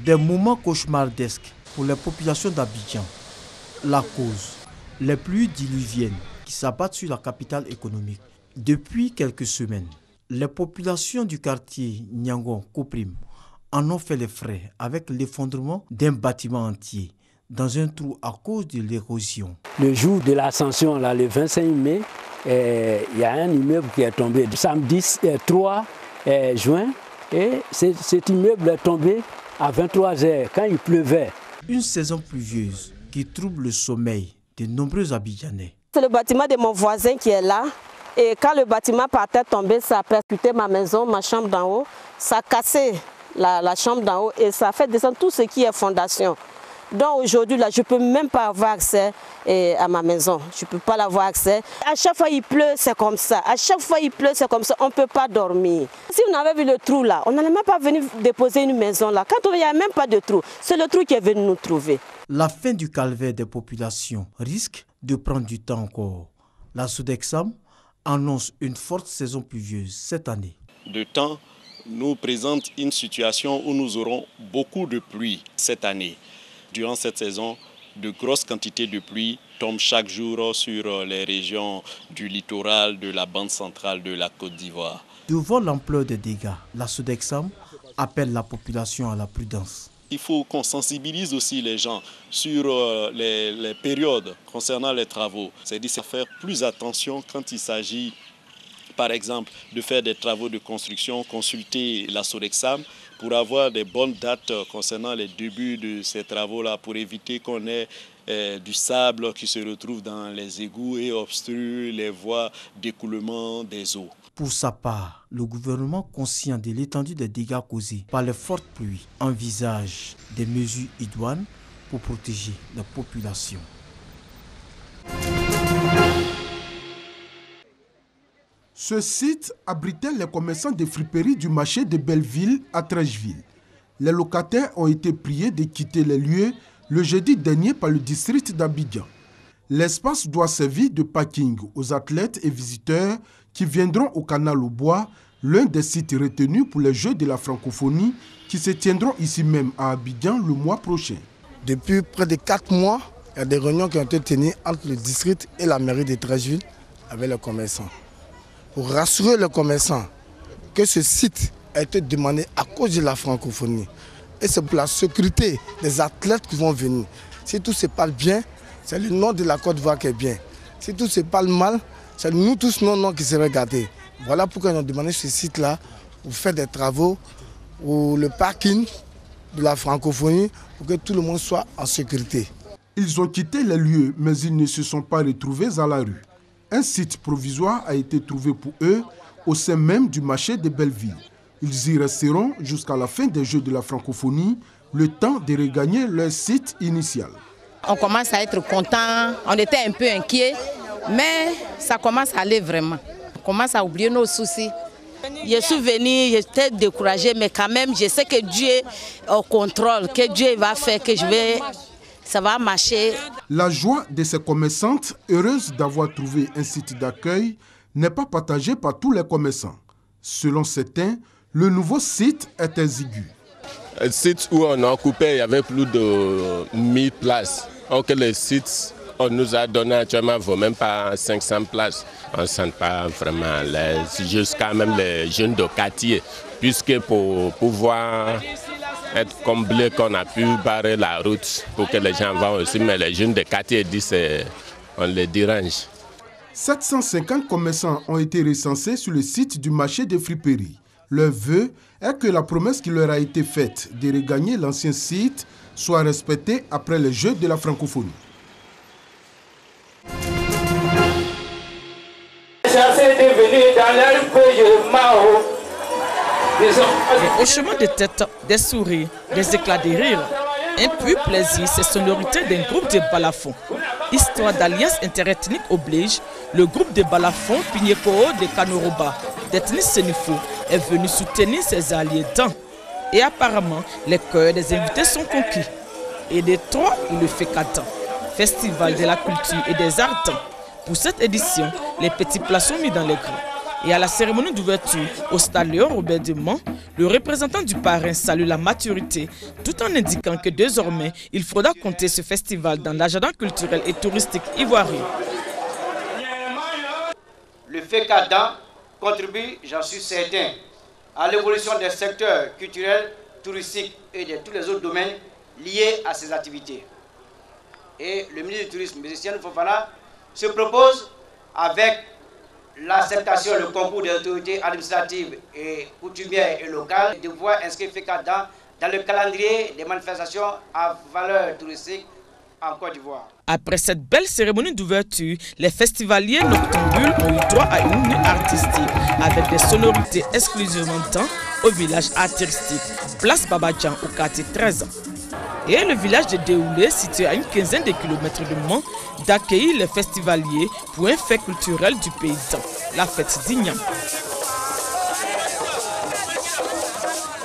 Des moments cauchemardesques pour les populations d'Abidjan. La cause, les pluies diluviennes qui s'abattent sur la capitale économique. Depuis quelques semaines, les populations du quartier Nyangon-Koprim en ont fait les frais avec l'effondrement d'un bâtiment entier dans un trou à cause de l'érosion. Le jour de l'ascension, le 25 mai, il y a un immeuble qui est tombé. Le samedi 3 juin, et cet immeuble est tombé à 23 h quand il pleuvait. Une saison pluvieuse qui trouble le sommeil de nombreux Abidjanais. C'est le bâtiment de mon voisin qui est là. Et quand le bâtiment partait tomber, ça a percuté ma maison, ma chambre d'en haut. Ça a cassé la chambre d'en haut et ça a fait descendre tout ce qui est fondation. Donc aujourd'hui, là, je ne peux même pas avoir accès à ma maison. Je ne peux pas avoir accès. À chaque fois il pleut, c'est comme ça. À chaque fois il pleut, c'est comme ça. On ne peut pas dormir. Si on avait vu le trou là, on n'allait même pas venir déposer une maison là. Quand il n'y a même pas de trou, c'est le trou qui est venu nous trouver. La fin du calvaire des populations risque de prendre du temps encore. La Sodexam annonce une forte saison pluvieuse cette année. Le temps nous présente une situation où nous aurons beaucoup de pluie cette année. Durant cette saison, de grosses quantités de pluie tombent chaque jour sur les régions du littoral, de la bande centrale de la Côte d'Ivoire. Devant l'ampleur des dégâts, la Sodexam appelle la population à la prudence. Il faut qu'on sensibilise aussi les gens sur les périodes concernant les travaux. C'est-à-dire faire plus attention quand il s'agit, par exemple, de faire des travaux de construction, consulter la Sodexam pour avoir des bonnes dates concernant les débuts de ces travaux-là, pour éviter qu'on ait du sable qui se retrouve dans les égouts et obstrue les voies d'écoulement des eaux. Pour sa part, le gouvernement, conscient de l'étendue des dégâts causés par les fortes pluies, envisage des mesures idoines pour protéger la population. Ce site abritait les commerçants de friperies du marché de Belleville à Trècheville. Les locataires ont été priés de quitter les lieux le jeudi dernier par le district d'Abidjan. L'espace doit servir de parking aux athlètes et visiteurs qui viendront au Canal au Bois, l'un des sites retenus pour les Jeux de la francophonie qui se tiendront ici même à Abidjan le mois prochain. Depuis près de 4 mois, il y a des réunions qui ont été tenues entre le district et la mairie de Trècheville avec les commerçants. Pour rassurer les commerçants que ce site a été demandé à cause de la francophonie. Et c'est pour la sécurité des athlètes qui vont venir. Si tout se passe bien, c'est le nom de la Côte d'Ivoire qui est bien. Si tout se passe mal, c'est nous tous nos noms qui seraient gâtés. Voilà pourquoi ils ont demandé ce site-là pour faire des travaux, ou le parking de la francophonie, pour que tout le monde soit en sécurité. Ils ont quitté les lieux, mais ils ne se sont pas retrouvés à la rue. Un site provisoire a été trouvé pour eux au sein même du marché de Belleville. Ils y resteront jusqu'à la fin des Jeux de la francophonie, le temps de regagner leur site initial. On commence à être content, on était un peu inquiets, mais ça commence à aller vraiment. On commence à oublier nos soucis. Je suis venue, j'étais découragée, mais quand même, je sais que Dieu est au contrôle, que Dieu va faire, ça va marcher. La joie de ces commerçantes, heureuses d'avoir trouvé un site d'accueil, n'est pas partagée par tous les commerçants. Selon certains, le nouveau site est exigu. Le site où on a occupé, il y avait plus de 1000 places. Alors que le site on nous a donné actuellement ne vaut même pas 500 places. On ne sent pas vraiment l'aise, jusqu'à même les jeunes de quartier, puisque pour pouvoir être comblé, qu'on a pu barrer la route pour que les gens vont aussi, mais les jeunes de quartier disent qu'on les dérange. 750 commerçants ont été recensés sur le site du marché de friperies. Leur vœu est que la promesse qui leur a été faite de regagner l'ancien site soit respectée après les Jeux de la francophonie. Au chemin de tête, des sourires, des éclats de rire, un pur plaisir, c'est sonorité d'un groupe de balafons. Histoire d'alliance interethnique oblige, le groupe de balafons Pignekoo de Kanoroba, d'ethnie Sénifo, est venu soutenir ses alliés dans. Et apparemment, les cœurs des invités sont conquis. Et des trois, il le fait 4 ans. Festival de la culture et des arts. Pour cette édition, les petits plats sont mis dans les grands. Et à la cérémonie d'ouverture au stade Léon Robert de Mans, Le représentant du parrain salue la maturité tout en indiquant que désormais, il faudra compter ce festival dans l'agenda culturel et touristique ivoirien. Le FECADAN contribue, j'en suis certain, à l'évolution des secteurs culturels, touristiques et de tous les autres domaines liés à ces activités. Et le ministre du Tourisme, M. Sianou Fofana, se propose, avec l'acceptation, le concours des autorités administratives et coutumières et locales, de pouvoir inscrire FECADAN dans le calendrier des manifestations à valeur touristique en Côte d'Ivoire. Après cette belle cérémonie d'ouverture, les festivaliers noctambules ont eu droit à une nuit artistique avec des sonorités exclusivement dans au village artistique, place Babadjan au quartier 13 ans. Et le village de Déoulé, situé à une quinzaine de kilomètres de Mont, d'accueillir les festivaliers pour un fait culturel du paysan, la fête d'Ignam.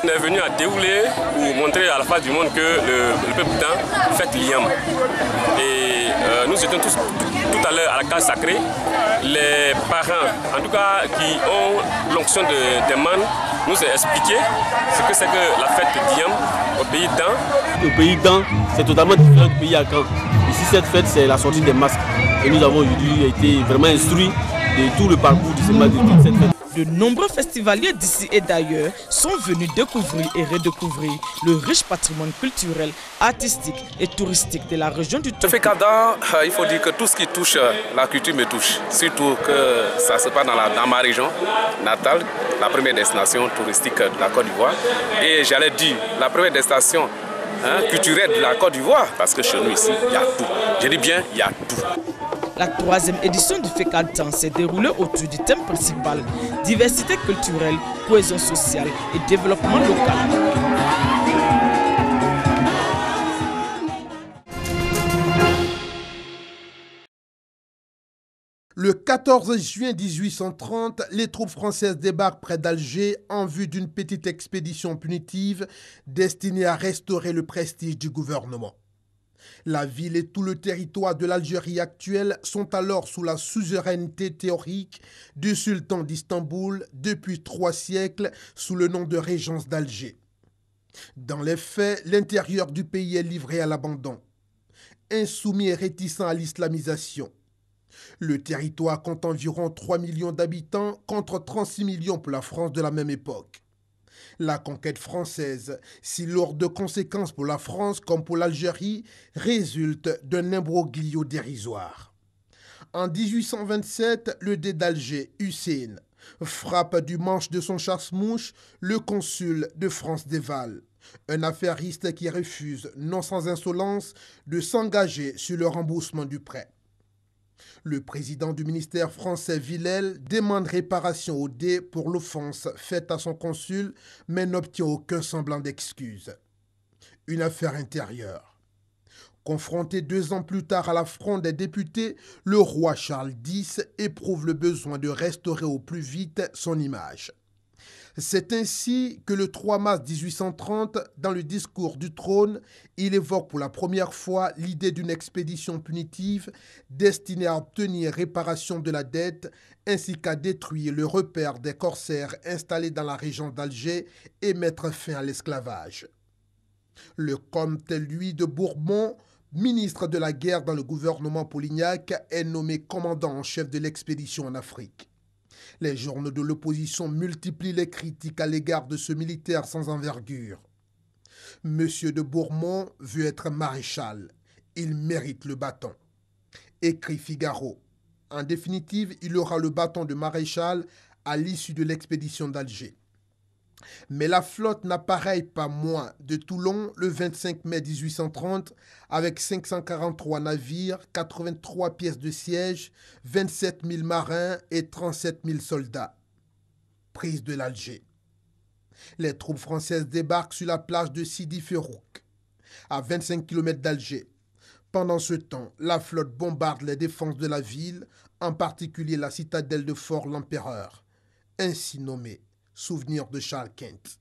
On est venu à Déoulé pour montrer à la face du monde que le peuple d'An fête l'Ignam. Et nous étions tous tout à l'heure à la case sacrée. Les parents, en tout cas qui ont l'onction des mannes, nous ont expliqué ce que c'est que la fête d'Ignam au pays d'An. Le pays d'An, c'est totalement différent du pays à Caen. Ici, cette fête, c'est la sortie des masques. Et nous avons aujourd'hui été vraiment instruits de tout le parcours de cette fête. De nombreux festivaliers d'ici et d'ailleurs sont venus découvrir et redécouvrir le riche patrimoine culturel, artistique et touristique de la région du Togo. FECADAN, il faut dire que tout ce qui touche la culture me touche. Surtout que ça se passe dans ma région natale, la première destination touristique de la Côte d'Ivoire. Et j'allais dire, la première destination culturelle de la Côte d'Ivoire, parce que chez nous ici, il y a tout. Je dis bien, il y a tout. La 3e édition du FECADAN s'est déroulée autour du thème principal « Diversité culturelle, cohésion sociale et développement local ». Le 14 juin 1830, les troupes françaises débarquent près d'Alger en vue d'une petite expédition punitive destinée à restaurer le prestige du gouvernement. La ville et tout le territoire de l'Algérie actuelle sont alors sous la suzeraineté théorique du sultan d'Istanbul depuis 3 siècles sous le nom de régence d'Alger. Dans les faits, l'intérieur du pays est livré à l'abandon, insoumis et réticent à l'islamisation. Le territoire compte environ 3 millions d'habitants contre 36 millions pour la France de la même époque. La conquête française, si lourde de conséquences pour la France comme pour l'Algérie, résulte d'un imbroglio dérisoire. En 1827, le dé d'Alger, Hussein, frappe du manche de son chasse-mouche le consul de France Desval, un affairiste qui refuse, non sans insolence, de s'engager sur le remboursement du prêt. Le président du ministère français Villèle demande réparation au dé pour l'offense faite à son consul, mais n'obtient aucun semblant d'excuse. Une affaire intérieure. Confronté 2 ans plus tard à la fronde des députés, le roi Charles X éprouve le besoin de restaurer au plus vite son image. C'est ainsi que le 3 mars 1830, dans le discours du trône, il évoque pour la première fois l'idée d'une expédition punitive destinée à obtenir réparation de la dette ainsi qu'à détruire le repère des corsaires installés dans la région d'Alger et mettre fin à l'esclavage. Le comte Louis de Bourbon, ministre de la guerre dans le gouvernement Polignac, est nommé commandant en chef de l'expédition en Afrique. Les journaux de l'opposition multiplient les critiques à l'égard de ce militaire sans envergure. Monsieur de Bourmont veut être maréchal. Il mérite le bâton. Écrit Figaro. En définitive, il aura le bâton de maréchal à l'issue de l'expédition d'Alger. Mais la flotte n'apparaît pas moins de Toulon le 25 mai 1830 avec 543 navires, 83 pièces de siège, 27 000 marins et 37 000 soldats. Prise de l'Alger. Les troupes françaises débarquent sur la plage de Sidi Ferrouk, à 25 km d'Alger. Pendant ce temps, la flotte bombarde les défenses de la ville, en particulier la citadelle de Fort l'Empereur, ainsi nommée. Souvenir de Charles Kent.